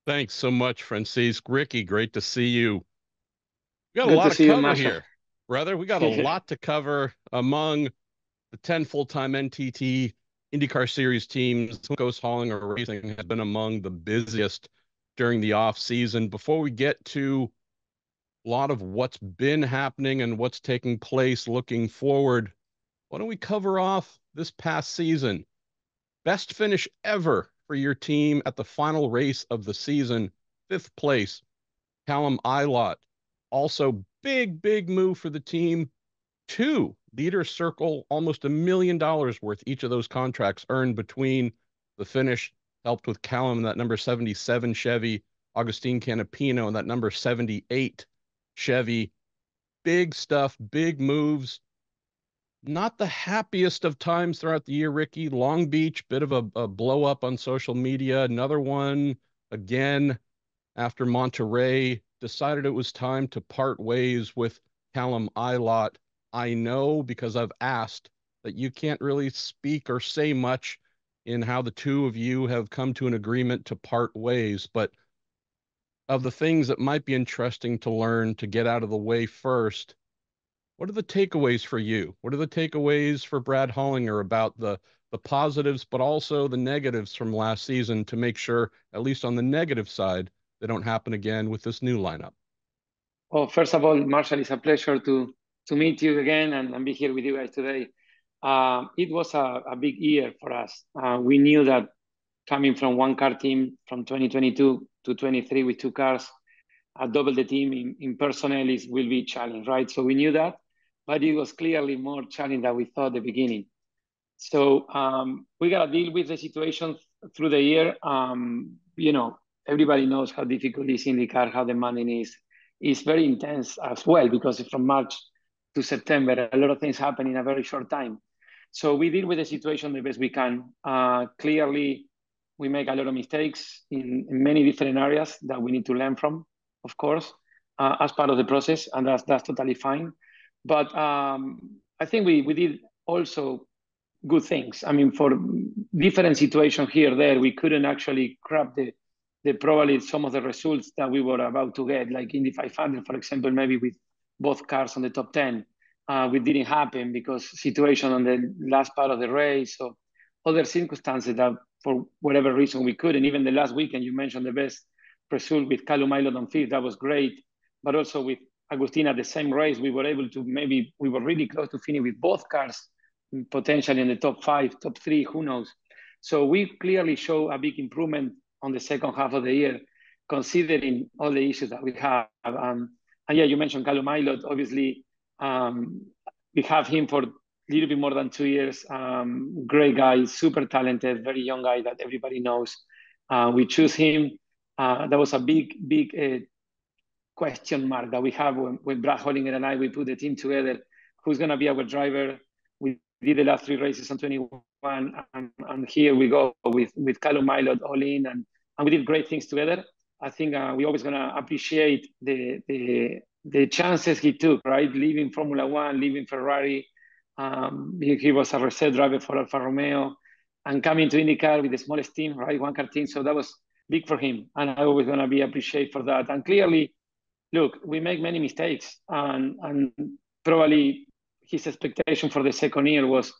Thanks so much, Francisque. Ricky, great to see you. We got a Good to lot of see you, cover Masha. here, brother. We got a lot to cover among the 10 full-time NTT IndyCar Series teams. Juncos Hollinger Racing has been among the busiest during the off season. Before we get to a lot of what's been happening and what's taking place looking forward, why don't we cover off this past season? Best finish ever for your team at the final race of the season, fifth place. Callum Ilott. Also, big move for the team. Two leader circle, almost $1 million worth each of those contracts earned between the finish, helped with Callum in that number 77 Chevy, Augustine Canapino in that number 78 Chevy. Big stuff, big moves. Not the happiest of times throughout the year, Ricky. Long Beach, bit of a blow up on social media. Another one again after Monterey decided it was time to part ways with Callum Ilott. I know because I've asked that you can't really speak or say much in how the two of you have come to an agreement to part ways, but of the things that might be interesting to learn to get out of the way first, what are the takeaways for you? What are the takeaways for Brad Hollinger about the positives, but also the negatives from last season to make sure, at least on the negative side, they don't happen again with this new lineup? Well, first of all, Marshall, it's a pleasure to meet you again and be here with you guys today. It was a big year for us. We knew that coming from one car team from 2022 to 23 with two cars, double the team in personnel will be challenging, right? So we knew that, but it was clearly more challenging than we thought at the beginning. So we got to deal with the situation through the year. Everybody knows how difficult this IndyCar, how demanding it is. It's very intense as well because from March to September, a lot of things happen in a very short time. So we deal with the situation the best we can. Clearly, we make a lot of mistakes in many different areas that we need to learn from, of course, as part of the process, and that's totally fine. But I think we did also good things. I mean, for different situations here, there, we couldn't actually grab the probably some of the results that we were about to get, like Indy 500, for example, maybe with both cars on the top 10. It didn't happen because situation on the last part of the race or other circumstances that for whatever reason we couldn't. Even the last weekend, you mentioned the best result with Callum Ilott on fifth. That was great. But also with Agustin at the same race, we were able to we were really close to finish with both cars potentially in the top five, top three, who knows? So we clearly show a big improvement on the second half of the year, considering all the issues that we have. And yeah, you mentioned Callum Ilott. Obviously, we have him for a little bit more than 2 years. Great guy, super talented, very young guy that everybody knows. We choose him. That was a big question mark that we have when Brad Hollinger and we put the team together. Who's going to be our driver? We did the last three races on 21, and here we go with Callum Ilott all in, and we did great things together. I think we're always going to appreciate the chances he took, right? Leaving Formula One, leaving Ferrari. He was a reserve driver for Alfa Romeo and coming to IndyCar with the smallest team, right? One car team. So that was big for him. And I always going to be appreciated for that. And clearly, look, we make many mistakes, and probably his expectation for the second year was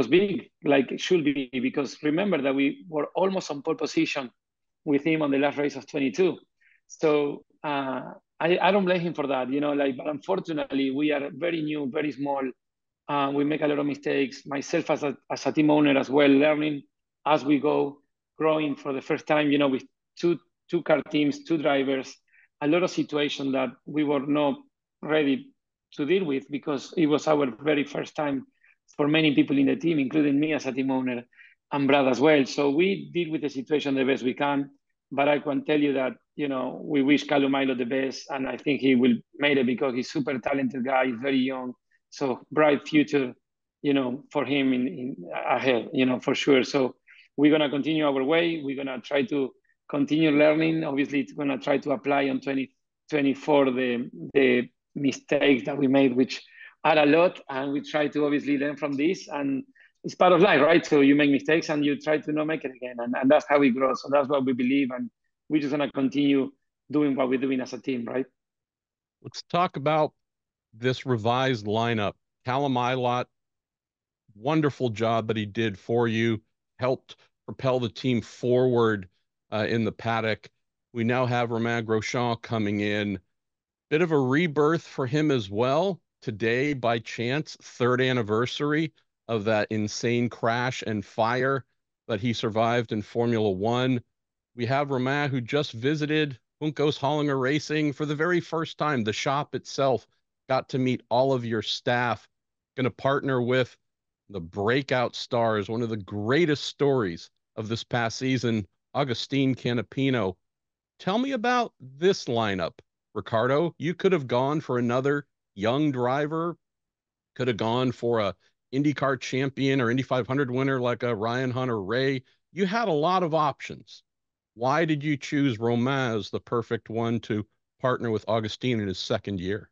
big, like it should be, because remember that we were almost on pole position with him on the last race of 22. So I don't blame him for that, but unfortunately we are very new, very small. We make a lot of mistakes. Myself as a team owner as well, learning as we go, growing for the first time, with two car teams, two drivers, a lot of situations that we were not ready to deal with because it was our very first time for many people in the team, including me as a team owner and Brad as well. So we deal with the situation the best we can. But I can tell you that, we wish Callum Ilott the best, and I think he will make it because he's super talented guy, he's very young. So bright future, for him in ahead, for sure. So we're gonna continue our way. We're gonna try to continue learning. Obviously, it's gonna try to apply on 2024 the mistakes that we made, which are a lot, and we try to obviously learn from this. And it's part of life, right? So you make mistakes and you try to not make it again, and that's how we grow. So that's what we believe, and we're just gonna continue doing what we're doing as a team, right? Let's talk about this revised lineup. Callum Ilott, wonderful job that he did for you, helped propel the team forward in the paddock. We now have Romain Grosjean coming in. Bit of a rebirth for him as well. Today, by chance, third anniversary of that insane crash and fire that he survived in Formula One. We have Romain, who just visited Juncos Hollinger Racing for the very first time. The shop itself got to meet all of your staff. Going to partner with the breakout stars, one of the greatest stories of this past season, Agustin Canapino. Tell me about this lineup, Ricardo. You could have gone for another young driver, could have gone for a IndyCar champion or Indy 500 winner like a Ryan Hunter-Ray. You had a lot of options. Why did you choose Romain as the perfect one to partner with Agustin in his second year?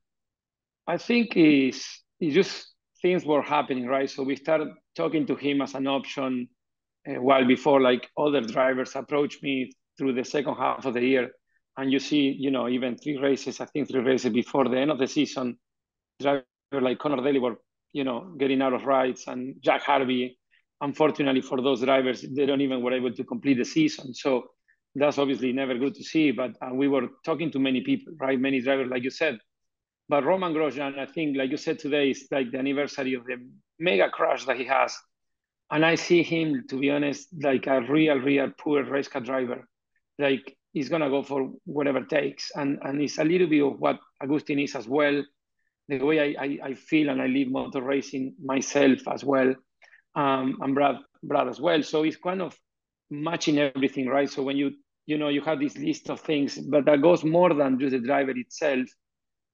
I think it's just things were happening, right? So we started talking to him as an option a while before, like other drivers approached me through the second half of the year. And you see, even three races, I think three races before the end of the season, drivers like Conor Daly were, getting out of rides, and Jack Harvey. Unfortunately for those drivers, they don't even were able to complete the season. So that's obviously never good to see. But we were talking to many people, right? Many drivers, like you said. But Roman Grosjean, I think, like you said today, is like the anniversary of the mega crash that he has. And I see him, to be honest, like a real poor race car driver. Like he's gonna go for whatever it takes. And it's a little bit of what Agustin is as well. The way I feel and I live motor racing myself as well. And Brad as well. So it's kind of matching everything, right? So when you have this list of things, but that goes more than just the driver itself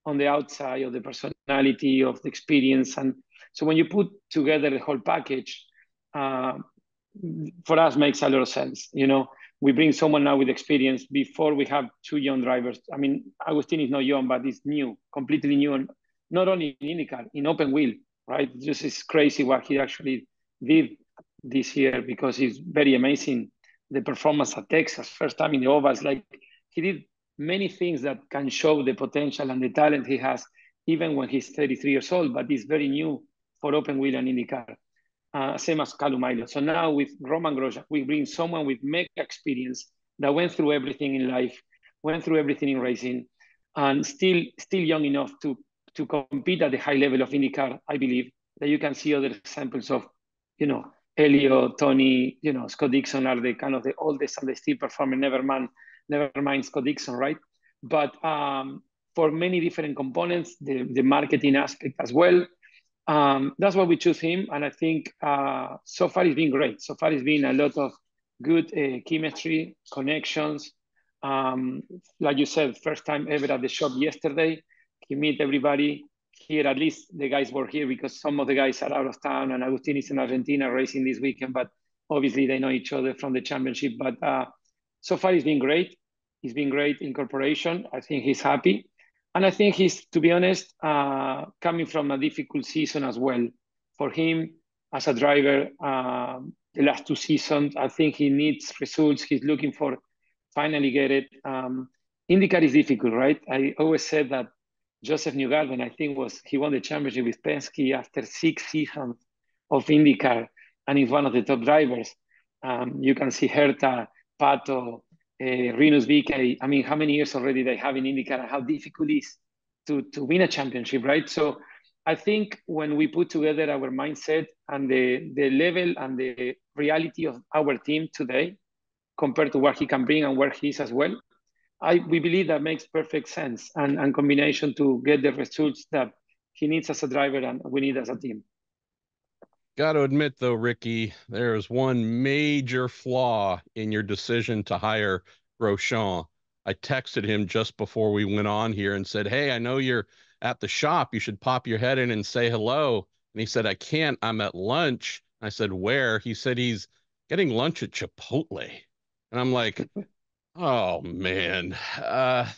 on the outside of the personality of the experience. And so when you put together the whole package, uh, for us makes a lot of sense. We bring someone now with experience before we have two young drivers. I mean, Agustin is not young, but he's new, completely new, and not only in IndyCar, in open wheel, right? Just it's crazy what he actually did this year, because he's very amazing. The performance at Texas, first time in the ovals, like he did many things that can show the potential and the talent he has, even when he's 33 years old, but he's very new for open wheel and IndyCar. Same as Callum Ilott. So now with Roman Grosjean, we bring someone with mega experience that went through everything in life, went through everything in racing, and still young enough to compete at the high level of IndyCar. I believe that you can see other examples of, Elio, Tony, Scott Dixon are the kind of the oldest and they still performing. Never mind Scott Dixon, right? But for many different components, the marketing aspect as well. That's why we choose him, and I think so far it's been great. So far it's been a lot of good chemistry, connections. Like you said, first time ever at the shop yesterday. He meet everybody here. At least the guys were here because some of the guys are out of town, and Agustin is in Argentina racing this weekend. But obviously they know each other from the championship. But so far it's been great. He's been great in corporation. I think he's happy. And I think he's, to be honest, coming from a difficult season as well. For him, as a driver, the last two seasons, I think he needs results. He's looking for finally get it. IndyCar is difficult, right? I always said that Joseph Newgarden, I think, he won the championship with Penske after 6 seasons of IndyCar, and he's one of the top drivers. You can see Herta, Pato, Rinus VeeKay. I mean, how many years already they have in IndyCar and how difficult it is to win a championship, right? So I think when we put together our mindset and the level and the reality of our team today compared to what he can bring and where he is as well, we believe that makes perfect sense and combination to get the results that he needs as a driver and we need as a team. Got to admit, though, Ricky, there's one major flaw in your decision to hire Grosjean. I texted him just before we went on here and said, "Hey, I know you're at the shop. You should pop your head in and say hello." And he said, "I can't. I'm at lunch." I said, "Where?" He said he's getting lunch at Chipotle. And I'm like, oh man,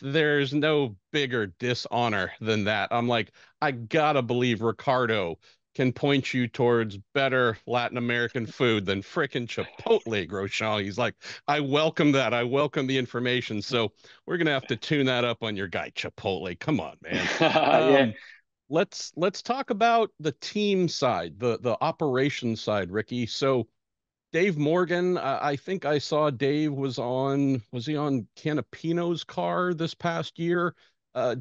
there's no bigger dishonor than that. I'm like, I gotta believe Ricardo can point you towards better Latin American food than frickin' Chipotle, Grosjean. He's like, I welcome that. I welcome the information. So we're gonna have to tune that up on your guy, Chipotle. Come on, man. Yeah. Let's talk about the team side, the operations side, Ricky. So Dave Morgan, I think I saw Dave was he on Canapino's car this past year?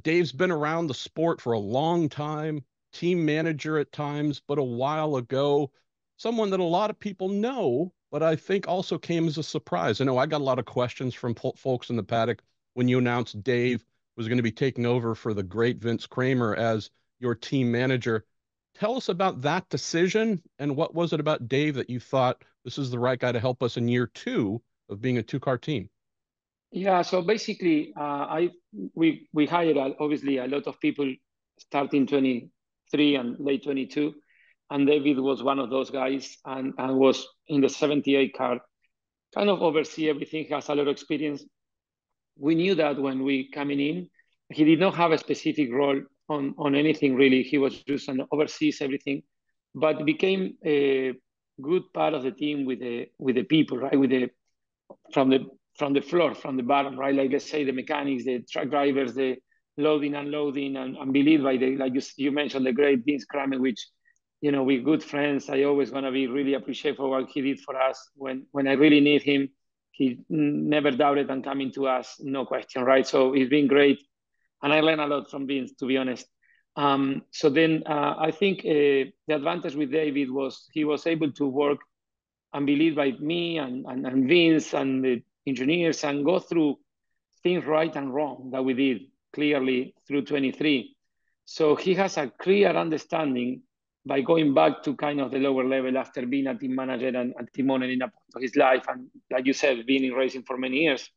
Dave's been around the sport for a long time, team manager at times, but a while ago, someone that a lot of people know, but I think also came as a surprise. I know I got a lot of questions from folks in the paddock when you announced Dave was going to be taking over for the great Vince Kramer as your team manager. Tell us about that decision and what was it about Dave that you thought this is the right guy to help us in year two of being a two-car team? Yeah, so basically, we hired obviously a lot of people starting 23 and late 22, and David was one of those guys, and was in the 78 car, kind of oversee everything, has a lot of experience. We knew that when we coming in, he did not have a specific role on anything really. He was just an oversees everything, but became a good part of the team with the people, right? With the from the from the floor, from the bottom, right? Like let's say the mechanics, the truck drivers, the loading, unloading, and believed by the like you mentioned the great Vince Kramer, which we're good friends. I always gonna be really appreciative for what he did for us when I really need him. He never doubted and coming to us, no question, right? So he's been great, and I learned a lot from Vince, to be honest. So then I think the advantage with David was he was able to work and be led by me and Vince and the engineers and go through things right and wrong that we did clearly through 23. So he has a clear understanding by going back to kind of the lower level after being a team manager and team owner in a part of his life. And like you said, being in racing for many years,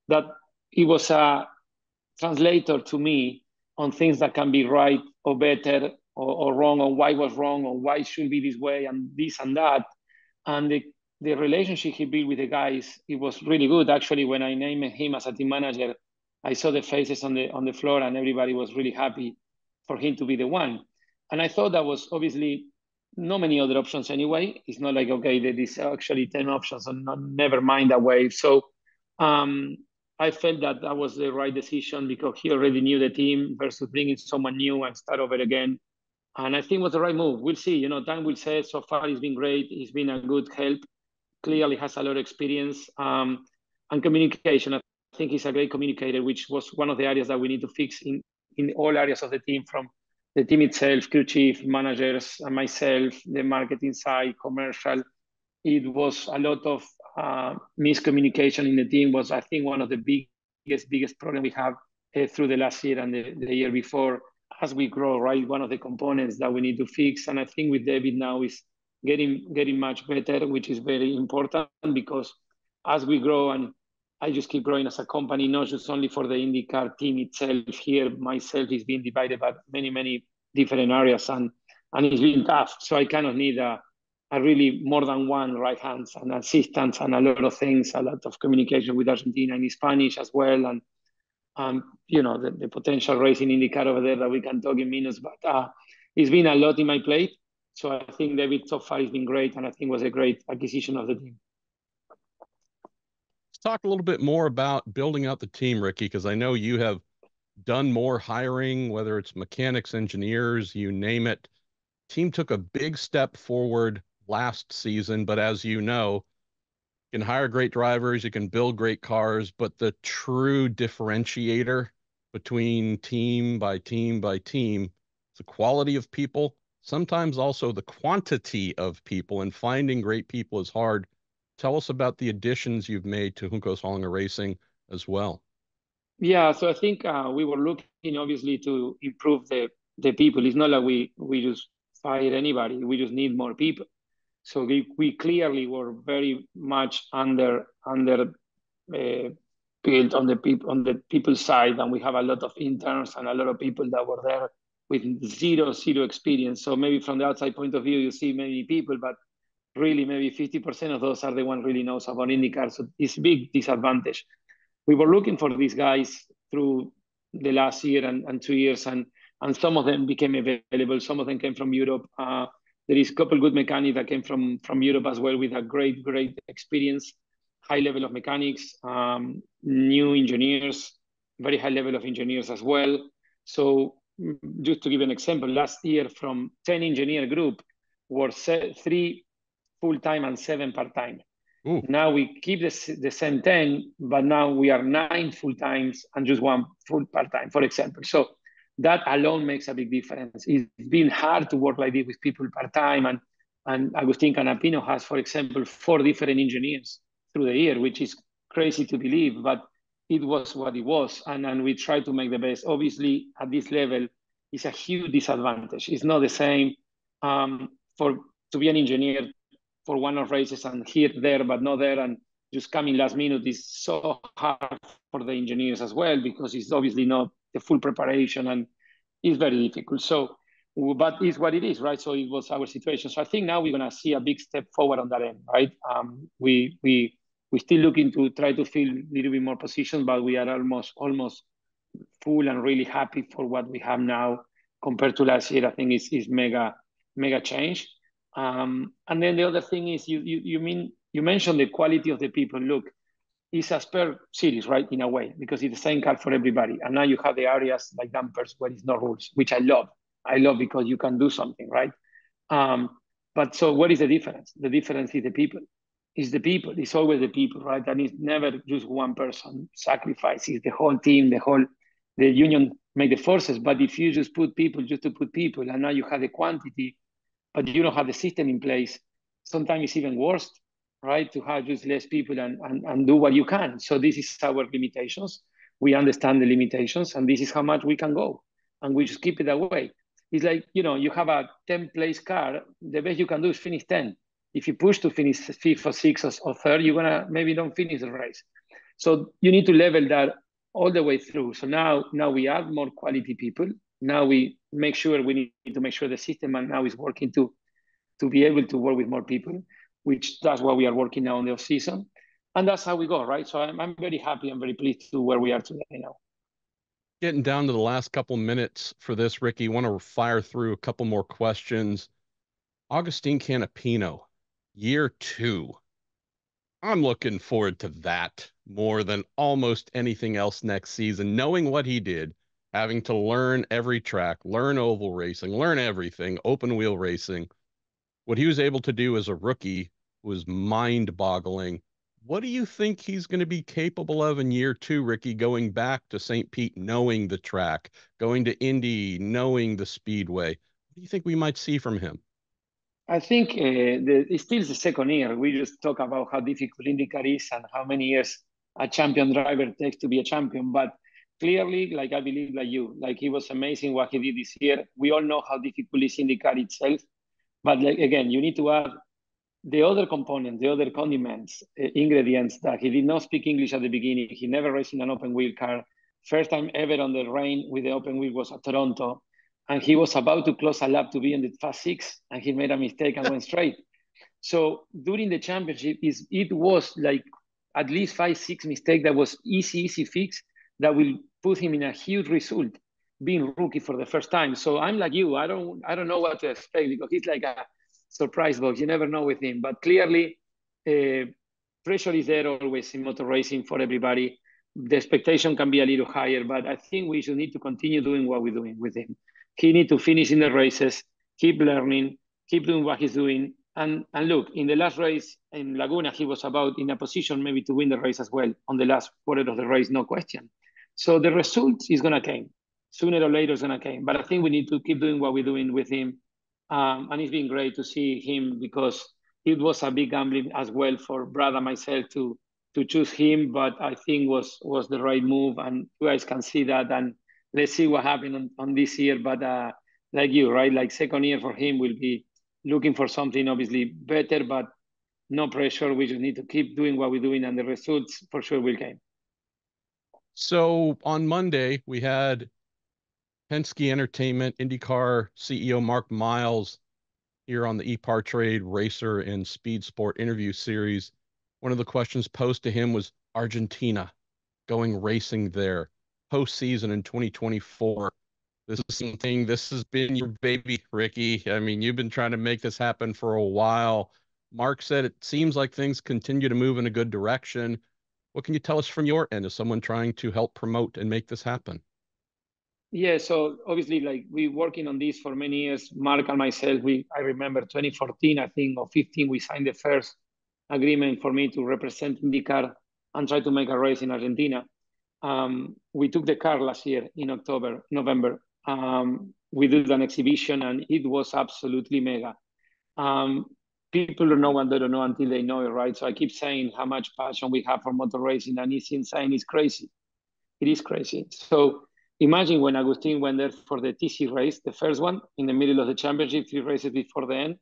that he was a translator to me on things that can be right or better or wrong, or why was wrong, or why it should be this way and this and that. And the relationship he built with the guys, it was really good. Actually, when I named him as a team manager, I saw the faces on the floor, and everybody was really happy for him to be the one. And I thought that was obviously not many other options anyway. It's not like, okay, there is actually 10 options and never mind that way. So I felt that that was the right decision because he already knew the team versus bringing someone new and start over again. And I think it was the right move. We'll see. Time will say. So far, he's been great. He's been a good help. Clearly has a lot of experience and communication. I think he's a great communicator, which was one of the areas that we need to fix in all areas of the team, from the team itself, crew chief, managers, and myself, the marketing side, commercial. It was a lot of miscommunication in the team. Was I think one of the biggest problem we have through the last year and the year before as we grow, right? One of the components that we need to fix. And I think with David now is getting much better, which is very important because as we grow and I just keep growing as a company, not just only for the IndyCar team itself here, myself is being divided by many different areas and it's been tough. So I kind of need a really more than one right hands and assistants and a lot of things, a lot of communication with Argentina in Spanish as well. And the potential racing IndyCar over there that we can talk in minutes, but it's been a lot in my plate. So I think David so far has been great, and I think was a great acquisition of the team. Let's talk a little bit more about building out the team, Ricky, because I know you have done more hiring, whether it's mechanics, engineers, you name it. Team took a big step forward last season, but as you know, you can hire great drivers, you can build great cars, but the true differentiator between team by team by team is the quality of people, sometimes also the quantity of people, and finding great people is hard. Tell us about the additions you've made to Juncos Hollinger Racing as well. Yeah, so I think we were looking obviously to improve the people. It's not like we just fire anybody. We just need more people. So we clearly were very much under built on the people side, and we have a lot of interns and a lot of people that were there with zero experience. So maybe from the outside point of view, you see many people, but really maybe 50% of those are the one really knows about IndyCar. So it's a big disadvantage. We were looking for these guys through the last year and 2 years, and and some of them became available. Some of them came from Europe. There is a couple good mechanics that came from Europe as well with a great experience, high level of mechanics, new engineers, very high level of engineers as well. So just to give an example, last year from 10 engineer group were 3 full-time and 7 part-time. Ooh. Now we keep the same 10, but now we are 9 full-times and just 1 full part-time, for example. So that alone makes a big difference. It's been hard to work like this with people part-time, and Agustin Canapino has, for example, 4 different engineers through the year, which is crazy to believe, but it was what it was, and we try to make the best. Obviously, at this level, it's a huge disadvantage. It's not the same to be an engineer for one of races and here, there, but not there, and just coming last minute is so hard for the engineers as well, because it's obviously not the full preparation and it's very difficult. So, but it's what it is, right? So it was our situation. So I think now we're going to see a big step forward on that end, right? We're still looking to try to fill a little bit more positions, but we are almost full and really happy for what we have now compared to last year. I think it's mega change. And then the other thing is you mentioned the quality of the people. Look, it's a spare series, right, in a way, because it's the same car for everybody. And now you have the areas like dampers where it's no rules, which I love. I love because you can do something, right? But so what is the difference? The difference is the people. It's the people. It's always the people, right? And it's never just one person. Sacrifice is the whole team, the union make the forces. But if you just put people just to put people, and now you have the quantity, but you don't have the system in place, sometimes it's even worse, right? To have just less people and do what you can. So this is our limitations. We understand the limitations, and this is how much we can go. And we just keep it that way. It's like, you have a 10-place car, the best you can do is finish 10. If you push to finish 5th or 6th or 3rd, you're gonna maybe don't finish the race. So you need to level that all the way through. So now we add more quality people. Now we make sure we need to make sure the system and now is working to be able to work with more people, which that's what we are working now on the off season. And that's how we go, right? So I'm very happy and very pleased to where we are today now. Getting down to the last couple minutes for this, Ricky, want to fire through a couple more questions. Agustin Canapino, year 2. I'm looking forward to that more than almost anything else next season, knowing what he did, having to learn every track, learn oval racing, learn everything, open wheel racing. What he was able to do as a rookie was mind-boggling. What do you think he's going to be capable of in year 2, Ricky, going back to St. Pete, knowing the track, going to Indy, knowing the speedway? What do you think we might see from him? I think it's still the second year. We just talk about how difficult IndyCar is and how many years a champion driver takes to be a champion. But clearly, like I believe, like you, like he was amazing what he did this year. We all know how difficult is IndyCar itself. But like, again, you need to add the other components, the other condiments, ingredients that he did not speak English at the beginning. He never raced in an open wheel car. First time ever on the rain with the open wheel was at Toronto. And he was about to close a lap to be in the fast 6, and he made a mistake and went straight. So during the championship, it was like at least 5, 6 mistakes that was easy fix that will put him in a huge result, being rookie for the first time. So I'm like you, I don't know what to expect because he's like a surprise box. You never know with him, but clearly pressure is there always in motor racing for everybody. The expectation can be a little higher, but I think we should need to continue doing what we're doing with him. He needs to finish in the races, keep learning, keep doing what he's doing. And look, in the last race in Laguna, he was about in a position maybe to win the race as well on the last quarter of the race, no question. So the result is going to come. Sooner or later it's going to come. But I think we need to keep doing what we're doing with him. And it's been great to see him because it was a big gambling as well for Brad and myself to choose him. But I think was the right move. And you guys can see that. And let's see what happens on this year. But like you, right? Like second year for him will be looking for something obviously better, but no pressure. We just need to keep doing what we're doing, and the results for sure will come. So on Monday, we had Penske Entertainment IndyCar CEO Mark Miles here on the EPARTRADE Racer and Speed Sport interview series. One of the questions posed to him was Argentina, going racing there, postseason in 2024. This is something, this has been your baby, Ricky. I mean, you've been trying to make this happen for a while. Mark said it seems like things continue to move in a good direction. What can you tell us from your end as someone trying to help promote and make this happen? Yeah, so obviously, like we working on this for many years. Mark and myself, I remember 2014, I think, or 15, we signed the first agreement for me to represent IndyCar and try to make a race in Argentina. We took the car last year in November. We did an exhibition and it was absolutely mega. Um, People don't know what they don't know until they know it, right? So I keep saying how much passion we have for motor racing, and it's insane, it's crazy. It is crazy. So imagine when Agustin went there for the TC race, the first one in the middle of the championship, 3 races before the end.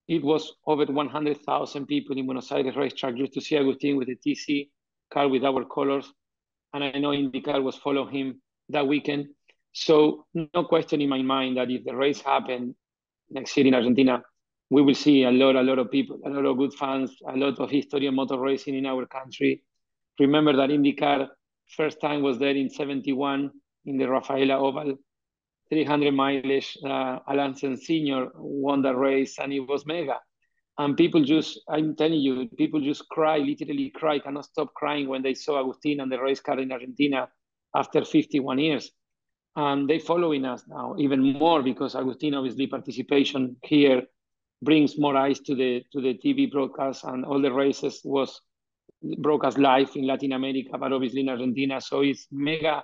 It was over 100,000 people in Buenos Aires racetrack just to see Agustin with the TC car with our colors. And I know IndyCar was following him that weekend. So no question in my mind that if the race happened next year in Argentina, we will see a lot of people, a lot of good fans, a lot of history of motor racing in our country. Remember that IndyCar first time was there in 71 in the Rafaela Oval, 300 mileage. Alan Senior won the race and it was mega. And people just, I'm telling you, people just cry, literally cry, cannot stop crying when they saw Agustin and the race car in Argentina after 51 years. And they following us now even more because Agustin obviously participation here brings more eyes to the TV broadcast, and all the races was broadcast live in Latin America, but obviously in Argentina. So it's mega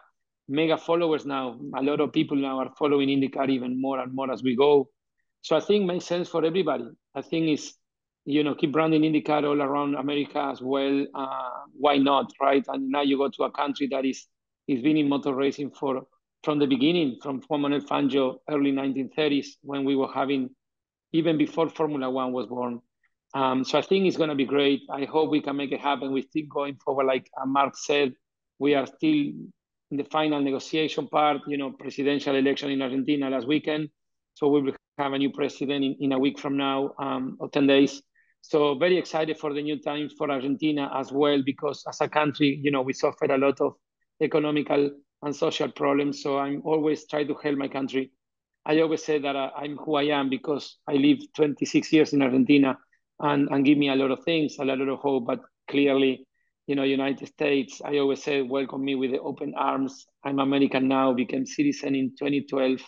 followers now. A lot of people now are following IndyCar even more and more as we go. So I think it makes sense for everybody. I think it's, keep branding IndyCar all around America as well. Why not, right? And now you go to a country that is been in motor racing from the beginning, from Juan Manuel Fangio, early 1930s, when we were having, even before Formula One was born. So I think it's going to be great. I hope we can make it happen. We still going forward, like Mark said, we are still in the final negotiation part, presidential election in Argentina last weekend. So we will have a new president in a week from now, or 10 days. So very excited for the new times for Argentina as well, because as a country, we suffered a lot of economical and social problems. So I'm always trying to help my country. I always say that I'm who I am because I lived 26 years in Argentina, and give me a lot of things, a lot of hope. But clearly, United States, I always say, welcome me with the open arms. I'm American now, became citizen in 2012.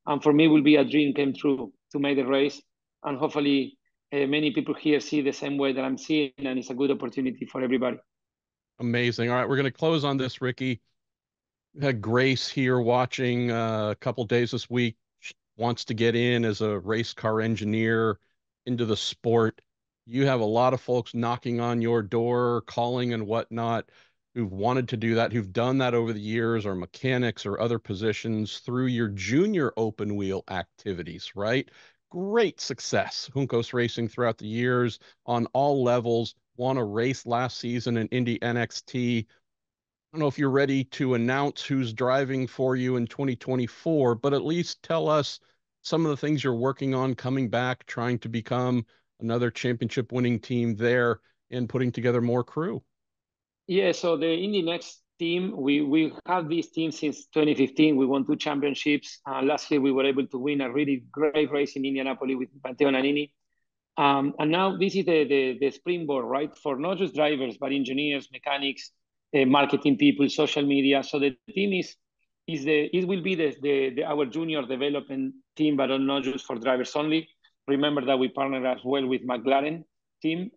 And for me, it will be a dream came true to make the race. And hopefully, many people here see the same way that I'm seeing, and it's a good opportunity for everybody. Amazing. All right, we're going to close on this, Ricky. We had Grace here watching a couple days this week. She wants to get in as a race car engineer into the sport. You have a lot of folks knocking on your door, calling and whatnot, who've wanted to do that, who've done that over the years, or mechanics or other positions through your junior open wheel activities, right? Great success. Juncos Racing throughout the years on all levels, won a race last season in Indy NXT. I don't know if you're ready to announce who's driving for you in 2024, but at least tell us some of the things you're working on coming back, trying to become another championship winning team there and putting together more crew. Yeah, so the Indy Next team, we have this team since 2015. We won 2 championships. Last year, we were able to win a really great race in Indianapolis with Matteo Nannini. And now this is the springboard, right, for not just drivers, but engineers, mechanics, marketing people, social media. So the team it will be our junior development team, but not just for drivers only. Remember that we partner as well with McLaren team.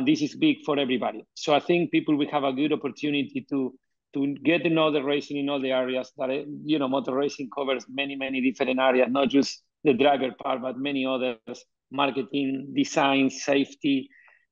This is big for everybody. So I think people will have a good opportunity to get to know the racing in all the areas that, motor racing covers many different areas, not just the driver part, but many others: marketing, design, safety,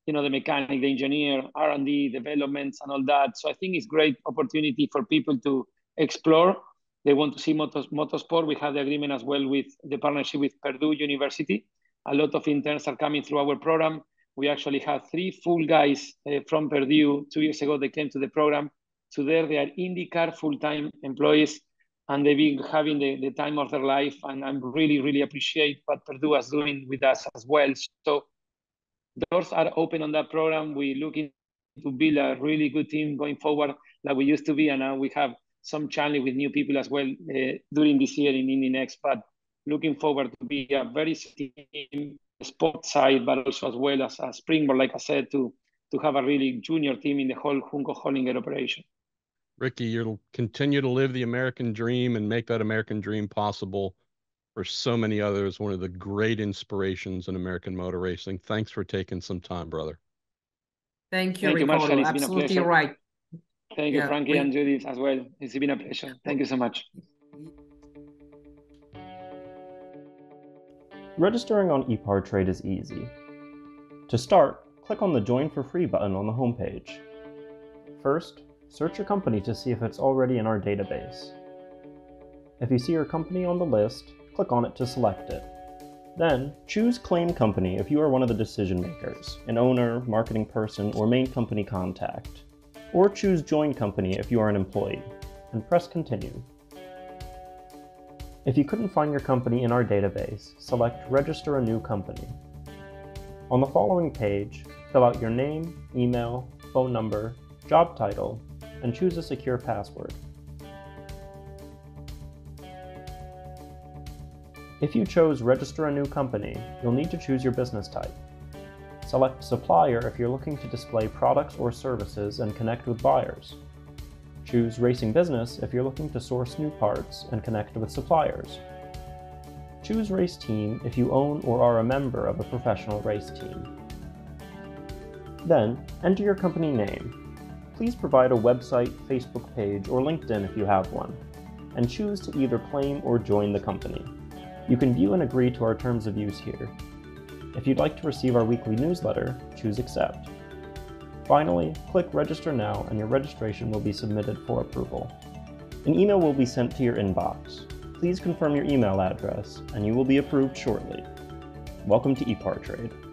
the mechanic, the engineer, R&D, developments, and all that. So I think it's great opportunity for people to explore. They want to see motorsport. We have the agreement as well with the partnership with Purdue University. A lot of interns are coming through our program. We actually have 3 full guys from Purdue 2 years ago. They came to the program. So there they are IndyCar full-time employees, and they've been having the time of their life. And I'm really appreciate what Purdue is doing with us as well. So doors are open on that program. We're looking to build a really good team going forward like we used to be. And now we have some challenge with new people as well during this year in Indy Next. But looking forward to be a very team sport side, but also as well as a springboard, like I said, to have a really junior team in the whole Juncos Hollinger operation. Ricky, you'll continue to live the American dream and make that American dream possible for so many others. One of the great inspirations in American motor racing. Thanks for taking some time, brother. Thank you, Thank Ricardo. Marshall. It's Absolutely been a pleasure. Right. Thank you, Frankie and Judith as well. It's been a pleasure. Thank you so much. Registering on EPARTRADE is easy. To start, click on the Join for Free button on the homepage. First, search your company to see if it's already in our database. If you see your company on the list, click on it to select it. Then, choose Claim Company if you are one of the decision makers, an owner, marketing person, or main company contact. Or choose Join Company if you are an employee, and press Continue. If you couldn't find your company in our database, select Register a New Company. On the following page, fill out your name, email, phone number, job title, and choose a secure password. If you chose Register a New Company, you'll need to choose your business type. Select Supplier if you're looking to display products or services and connect with buyers. Choose Racing Business if you're looking to source new parts and connect with suppliers. Choose Race Team if you own or are a member of a professional race team. Then, enter your company name. Please provide a website, Facebook page, or LinkedIn if you have one, and choose to either claim or join the company. You can view and agree to our terms of use here. If you'd like to receive our weekly newsletter, choose Accept. Finally, click Register Now and your registration will be submitted for approval. An email will be sent to your inbox. Please confirm your email address and you will be approved shortly. Welcome to EPARTRADE.